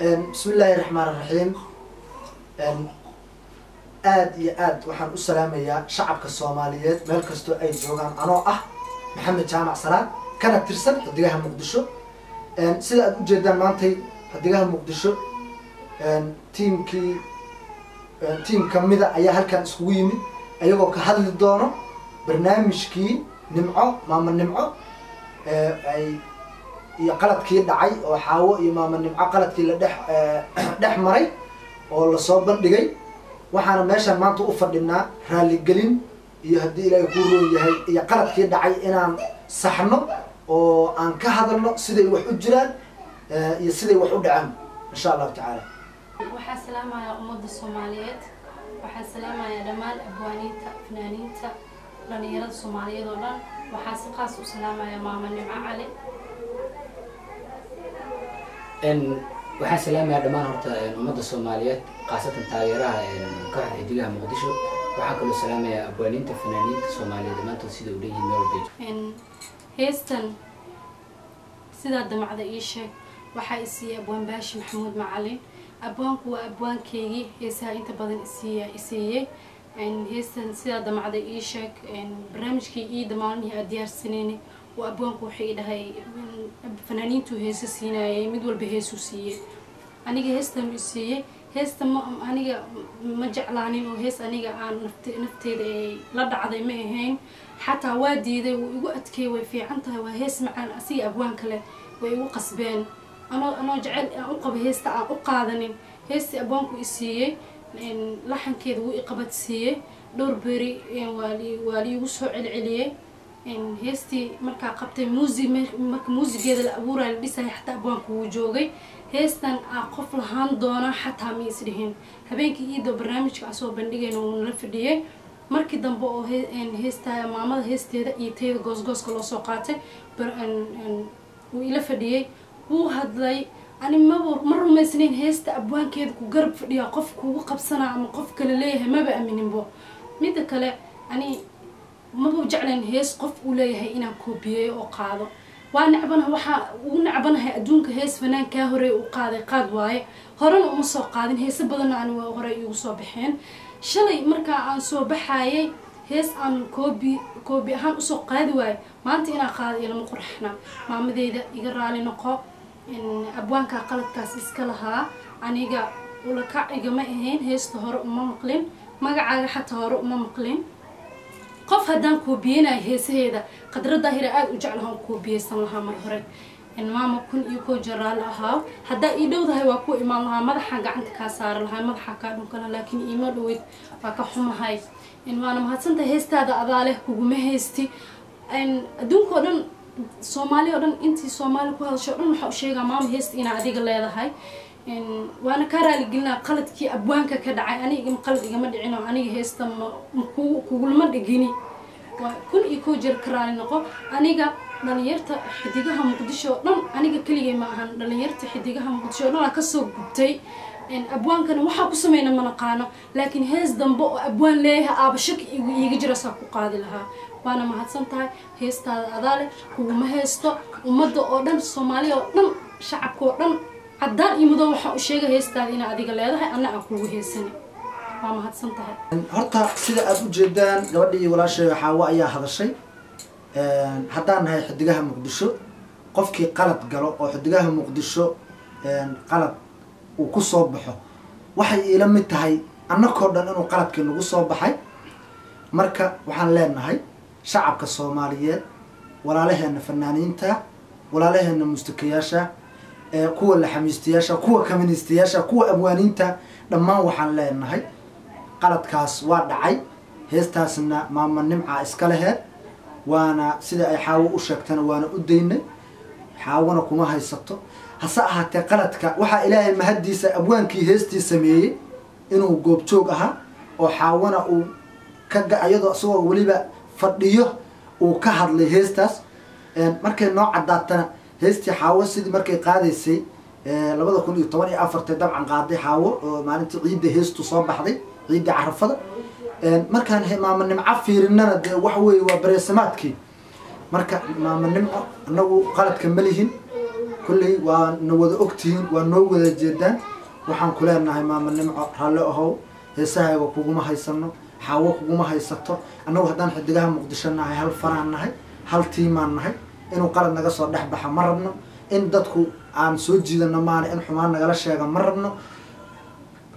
بسم الله الرحمن الرحيم. aad iyo aad waxaan u salaamayaa shacabka Soomaaliyeed meel kasto ay joogaan anoo ah Maxamed Jaamac Salaad kana tirsan xadigaha Muqdisho sida aad u jeedaan maantay xadigaha Muqdisho team kamida ayaa halkan iskugu yimid ayagoo ka hadli doono barnaamijkii nimco maama nimco ay iyo qaladkii dhacay oo xaawo iyo maama nimco qaladkii la dhex maray oo la soo bandhigay waxaana meeshan maanta u fadhinaa raali gelin iyo hadii Ilaahay ku roon yahay iyo qaladkii dhacay inaan saxno oo aan ka hadalno siday wax u jiraan iyo siday wax u dhacaan insha Allah ta'ala. waxaa salaamaya ummadda Soomaaliyeed waxaa salaamaya dhamaan abwaaniinta fanaaniinta dhalinyarada Soomaaliyeed oo dhan waxaa si qaas u salaamaya maama nimco cali waxaan salaamaya dhamaan horta ummadda Soomaaliyeed qaasatan taageeraha kooxda xidigaha Muqdisho waxaan kaloo salaamaya abwaaniinta fanaaniinta Soomaaliyeed maanta sida u leeyihiin meel walba heestan sida damacda ii sheeg waxa isii abwaan baashi maxamuud macalin abwaanku waa abwaankeygii heesaha inta badan isiiyay heestan sida damacda ii sheeg barnaamijkii ii dhammaanihii aad diyaarsanayna waa abwaanku waxay dhahay fanaaniintu heesa siinayay mid walba heesu siiyay aniga heestan u siiyay heesta aniga ma jeclaanin oo hees aniga aan nafteeda la dhacday ma ahayn xataa waa diiday uu igu adkeey way fiican tahay waa hees macaan asiga abwaan kale way igu qasbeen anoo jecel aan u qabo heesta aan u qaadanin heestii abwaanku i siiyay laxankeeda wuu i qabad siiyay dhowr beri waa liigu soo celceliyay heestii markaa qabtay marka muusigeeda la abuuray la dhisay xataa abwaanku wuu joogay heestan qof lahaan doona xataa ma isdhihin habeenkii iido barnaamijka soo bandhigayna wuu la fadhiyay markii dambe oo heesta maamada heesteeda iyo tayada goosgooska loo soo qaatay wuu ila fadhiyay wuu hadlay ani ma rumaysnayn heesta abwaankeeda ku garab fadhiya qof kugu qabsana ama qof kale leeyahay maba amininbo midda kale ani maba jeclayn hees qof uu leeyahay inaan koobiyeeyo oo qaado waa nacbanahay waxaa ugu nacbanahay adduunka hees fanaan kaa horey u qaaday qaad waaye horena uma soo qaadin heesa badanna ani waa horey igu soo baxeen shalay markaa aan soo baxayay hees aan koobi ahaan usoo qaadi waaye maanta inaan qaado ilama qurxna maamadeyda iga raali noqo abwaanka qaladkaas iska lahaa aniga ulakac igama ahayn heesta hore uma maqlin magacaaga xataa hore uma maqlin qof haddaan koobiyeynayo heesaheeda qadra daahira aad u jeclahaan koobiyeysan lahaa mar hore maama kun iyo koo jaraal ahaa haddaa ii dhowdahay waa ku imaan lahaa madaxaan gacanta kaa saara lahaa madaxaa kaa dhunkana laakiin iima dhaweyd waa ka xumahay waana mahadsantahay heestaada adaa leh kuguma haysti adduunka oo dhan Soomaali oo dhan intii Soomaali ku hadasho dhan waxa u sheegaa maama heesta inaa adiga leedahay waana ka raali gelinaa qaladkii abwaanka ka dhacay aniga qalad igama dhicin oo aniga heesta kugulama dhigini waa kun iyo koo jeer ka raali noqo aniga dhalinyarta xidigaha Muqdisho dhan aniga kaliya ma ahan dhalinyarta xidigaha Muqdisho dhan ka soo gubtay abwaankana waxa ku sameeyna ma naqaano laakiin hees dambe oo abwaan leeyahay aabashak iiga jira saa ku qaadi lahaa waana mahadsantahay heestaada adaa leh kuguma haysto ummadda oo dhan Soomaaliya oo dhan shacabka oo dhan haddaan iyo mudo waxa u sheegay heestaada inaa adiga leedahay anna aan kugu heesani waa mahadsantahay horta sida aad u jeedaan gabadhii walaashay xaawo ayaa hadashay haddaan nahay xidigaha Muqdisho qofkii qalad galo oo xidigaha Muqdisho qalad uu ku soo baxo waxay ila mid tahay annakoo dhan inuu qaladkii nagu soo baxay marka waxaan leenahay shacabka Soomaaliyeed walaalaheena fanaaniinta walaalaheena mustakayaasha kuwa la xamiistiyaasha kuwa kaministiyaasha kuwa abwaaniinta dhammaan waxaan leenahay qaladkaas waa dhacay heestaasna maama nimca iska laheed waana sida ay xaawo u sheegtana waana u daynay xaawona kuma haysato hase ahaatee qaladka waxaa ilaahay mahadiisa abwaankii heestii sameeyey inuu goobjoog ahaa oo xaawona uu iyadoo isagoo weliba fadhiyo uu ka hadlay heestaas markay noo caddaatana heestii xaawo sidii markay qaadaysay 2014 dabcan qaaday xaawo oo maalintii ciidda heestu soo baxday ciidda carafada markaan maama nimco fiirinana dee wax weeye waa bareesamaadkii marka maama nimco anagu qaladka ma lihin kulley waa na wada ogtihiin waa noo wada jeedaan waxaan ku leenahay maama nimco raalli ahow heesahayga kuguma haysano xaawo kuguma haysato annagu haddaan xidigaha muqdisho nahay hal faraan nahay hal tiimaan nahay inuu qalad naga soo dhex baxa ma rabno in dadku aan soo jiidano maana in xumaan nagala sheega ma rabno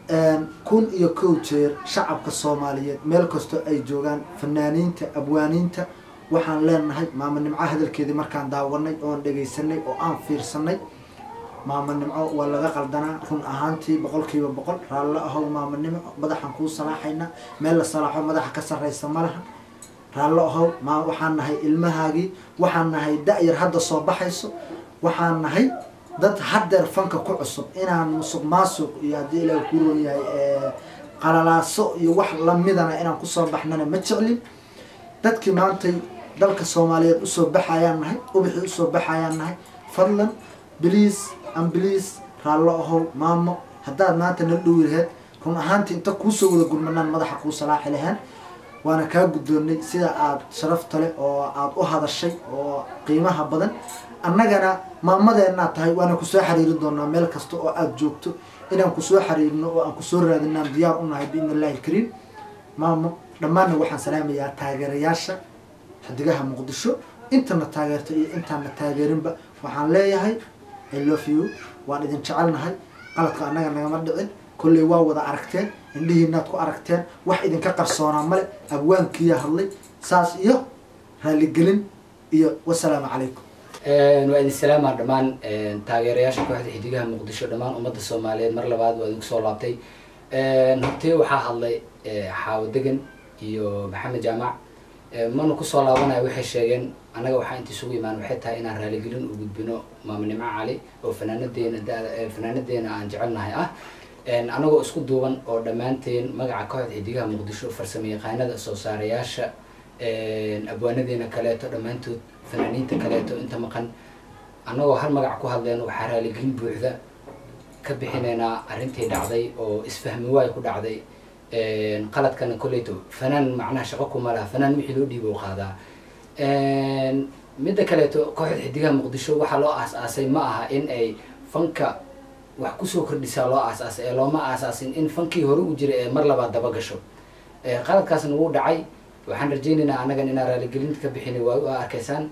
1,000 jeer shacabka Soomaaliyeed meel kasto ay joogaan fanaaniinta abwaaniinta waxaan leenahay maama nimco hadalkeedii markaan daawanay oo aan dhageysanay oo aan fiirsanay maama nimco waa laga qaldanaa run ahaantii 100% raallo ahow maama nimco madaxan kuu salaaxayna meel la salaaxo madaxa ka sarreysa malaha raallo ahow waxaan nahay ilmahaagii waxaan nahay da'yar hadda soo baxayso waxaan nahay dad haddeer fanka ku cusub inaan musuq maasuq iyo haddii ilaahay ku roon yahay qalalaaso iyo wax lamidana inaan kusoo baxnana ma jeclin dadkii maantay dalka Soomaaliyeed usoo baxayaan nahay ubixi usoo baxayaan nahay fadlan please raallo ahow maamo haddaad maanta na dhow yahay run ahaantii inta kuusoo wada gurmanaan madaxa kuu salaaxi lahaan waana kaa guddoonnay sida aad sharafta leh oo aad u hadashay oo qiimaha badan annagana maamadeennaa tahay waana kusoo xiriiri doonaa meel kasta oo aad joogto inaan kusoo xiriirno oo aan kusoo raadinaan diyaar u nahay biidni illaahi alkariim maamo dhammaanna waxaan salaamayaa taageerayaasha xidigaha muqdisho intana taageerta iyo intaana taageerinba waxaan leeyahay I love you waan idin jecelnahay qaladka annaga nagama dhicin kulley waa wada aragteen indhihiinaad ku aragteen wax idinka qarsoonaa male abwaankiiya hadlay saas iyo raaligelin iyo wasalaamu calaykum waa idin salaamaa dhammaan taageerayaasha kooxda xidigaha muqdisho dhammaan ummadda Soomaaliyeed mar labaad waa idinku soo laabtay hortay waxaa hadlay xaawo degan iyo maxamed jaamac mana ku soo laabanayo waxay sheegeen anaga waxaa intii isugu imaan waxay tahay inaan raaligelin u gudbino maama nimco cali oo fanaanadeena aan jecelnahay anagoo isku duuban oo dhammaanteen magaca kooxda xidigaha muqdisho farsamayaqaanada soo saarayaasha abwaanadeena kaleeto dhammaantood fanaaniinta kaleeto inta maqan anagoo hal magac ku hadleen waxaa raaligelin buuxda ka bixineynaa arrintii dhacday oo isfahmi waay ku dhacday qaladkana koleyto fanaan macnaha shaqo kuma laha fanaan wixii loo dhiibo qaadaa midda kaleeto kooxda xidigaha muqdisho waxaa loo aas-aasay ma aha in ay fanka wax kusoo kordhisaa loo aas-aasay ee looma aasaasin in fankii hore u jiray ee mar labaad daba gasho qaladkaasna wuu dhacay waxaan rajaynaynaa annagan inaan raaligelinta ka bixinay waa arkaysaan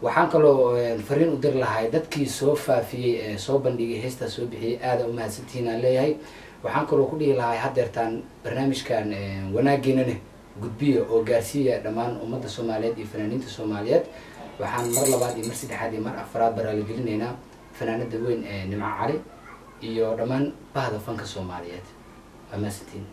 waxaan kaloo fariin u diri lahay dadkii soo faafiyey soo bandhigay heestaa soo bixiyey aada u mahadsantihiin aan leeyahay waxaan kaloo ku dhihi lahay haddeertaan barnaamijkan wanaageennana gudbiya oo gaarsiiya dhammaan ummadda Soomaaliyeed iyo fanaaniinta Soomaaliyeed waxaan mar labaad iyo mar saddexaad iyo mar afraad raaligelinaynaa fanaanada weyn nimco cali iyo dhammaan bahda fanka Soomaaliyeed waa mahadsantihiin